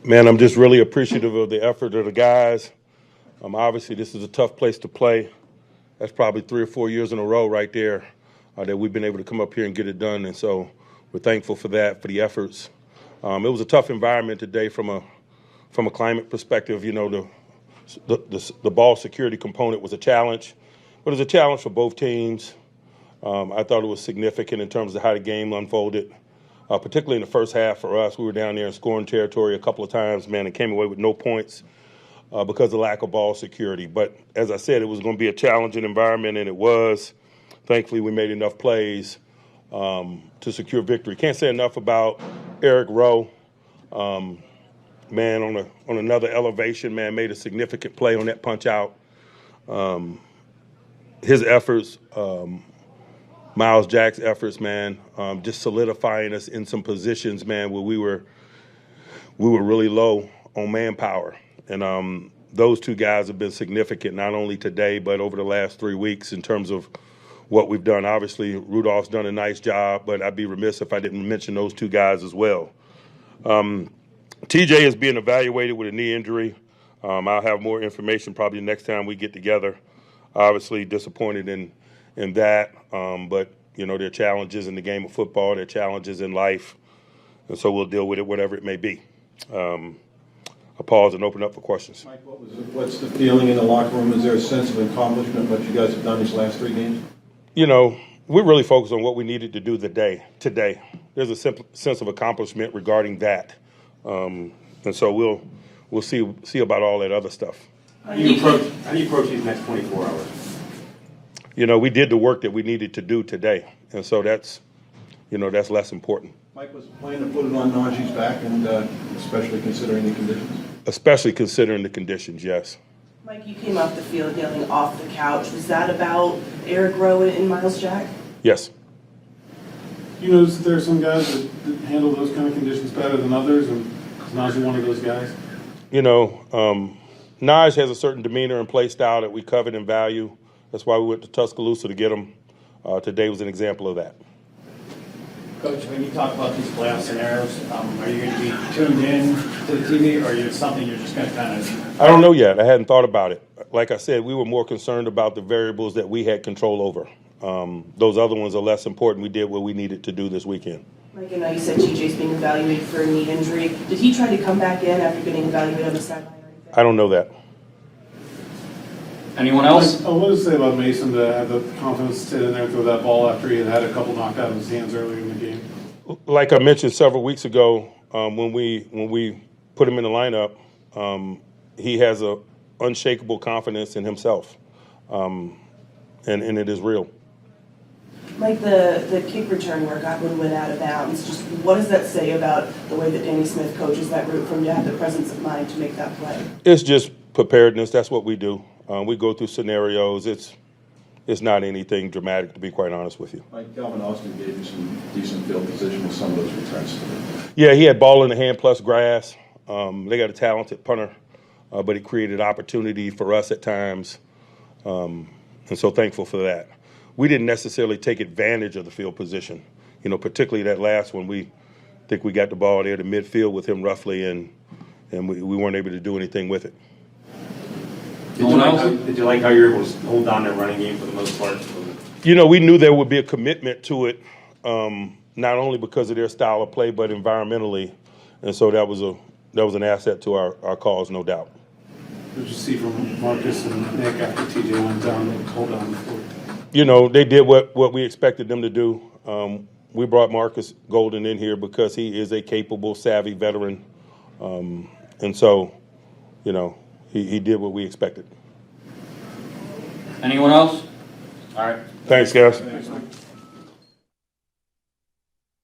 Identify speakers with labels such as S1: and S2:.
S1: Man, I'm just really appreciative of the effort of the guys. Obviously, this is a tough place to play. That's probably 3 or 4 years in a row right there that we've been able to come up here and get it done. And so we're thankful for that, for the efforts. It was a tough environment today from a climate perspective. You know, the ball security component was a challenge, but it was a challenge for both teams. I thought it was significant in terms of how the game unfolded. Particularly in the first half for us. We were down there in scoring territory a couple of times, man, and came away with no points because of lack of ball security. But as I said, it was going to be a challenging environment, and it was. Thankfully, we made enough plays to secure victory. Can't say enough about Eric Rowe. Man, on another elevation, man, made a significant play on that punch out. His efforts, Miles Jack's efforts, man, just solidifying us in some positions, man, where we were really low on manpower. And those two guys have been significant, not only today, but over the last 3 weeks in terms of what we've done. Obviously, Rudolph's done a nice job, but I'd be remiss if I didn't mention those two guys as well. TJ is being evaluated with a knee injury. I'll have more information probably next time we get together. Obviously, disappointed in that, but you know, there are challenges in the game of football, there are challenges in life, and so we'll deal with it, whatever it may be. I'll pause and open up for questions.
S2: Mike, what's the feeling in the locker room? Is there a sense of accomplishment what you guys have done these last 3 games?
S1: You know, we're really focused on what we needed to do today. There's a sense of accomplishment regarding that, and so we'll see about all that other stuff.
S3: How do you approach these next 24 hours?
S1: You know, we did the work that we needed to do today, and so that's less important.
S2: Mike, was the plan to put it on Najee's back, and especially considering the conditions?
S1: Especially considering the conditions, yes.
S4: Mike, you came off the field yelling off the couch. Was that about Eric Rowe and Miles Jack?
S1: Yes.
S5: You notice that there are some guys that handle those kind of conditions better than others, and is Najee one of those guys?
S1: You know, Naj has a certain demeanor and play style that we covet and value. That's why we went to Tuscaloosa to get him. Today was an example of that.
S3: Coach, when you talk about these playoff scenarios, are you going to be tuned in to the TV, or is it something you're just going to kind of...
S1: I don't know yet. I hadn't thought about it. Like I said, we were more concerned about the variables that we had control over. Those other ones are less important. We did what we needed to do this weekend.
S4: Mike, I know you said TJ's being evaluated for a knee injury. Did he try to come back in after getting evaluated on the sideline or anything?
S1: I don't know that.
S3: Anyone else?
S5: What does it say about Mason to have the confidence to sit in there and throw that ball after he had a couple knocked out of his hands earlier in the game?
S1: Like I mentioned several weeks ago, when we put him in the lineup, he has a unshakable confidence in himself, and it is real.
S4: Mike, the kick return where Godwin went out of bounds, just what does that say about the way that Danny Smith coaches that route for him to have the presence of mind to make that play?
S1: It's just preparedness. That's what we do. We go through scenarios. It's not anything dramatic, to be quite honest with you.
S2: Mike, Calvin Austin gave you some decent field position with some of those returns today.
S1: Yeah, he had ball in the hand plus grass. They got a talented punter, but it created opportunity for us at times, and so thankful for that. We didn't necessarily take advantage of the field position, you know, particularly that last one. We think we got the ball there to midfield with him roughly, and we weren't able to do anything with it.
S3: Did you like how you were able to hold down that running game for the most part?
S1: You know, we knew there would be a commitment to it, not only because of their style of play, but environmentally, and so that was an asset to our cause, no doubt.
S5: What did you see from Marcus and Nick after TJ went down and hold on before?
S1: You know, they did what we expected them to do. We brought Marcus Golden in here because he is a capable, savvy veteran, and so, you know, he did what we expected.
S3: Anyone else? All right.
S1: Thanks, guys.
S5: Thanks, Mike.